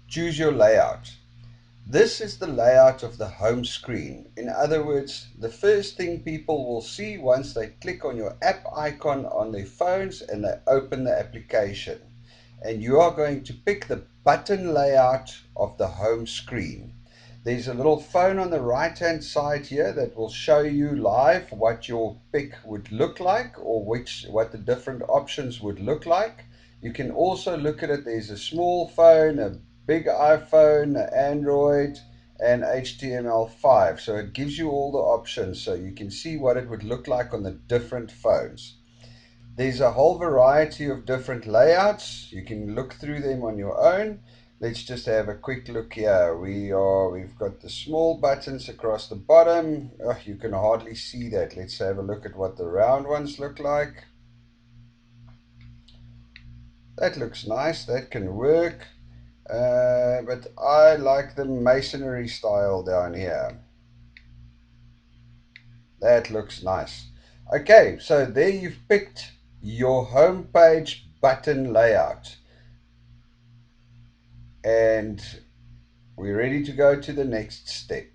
Choose your layout. This is the layout of the home screen. In other words, the first thing people will see once they click on your app icon on their phones and they open the application. And you are going to pick the button layout of the home screen. There's a little phone on the right hand side here that will show you live what your pick would look like, or what the different options would look like. You can also look at it. There's a small phone, a big iPhone, Android, and HTML5. So it gives you all the options so you can see what it would look like on the different phones. There's a whole variety of different layouts. You can look through them on your own. Let's just have a quick look here. We've got the small buttons across the bottom. Oh, you can hardly see that. Let's have a look at what the round ones look like. That looks nice. That can work. But I like the masonry style down here. That looks nice. Okay, so there you've picked your home page button layout. And we're ready to go to the next step.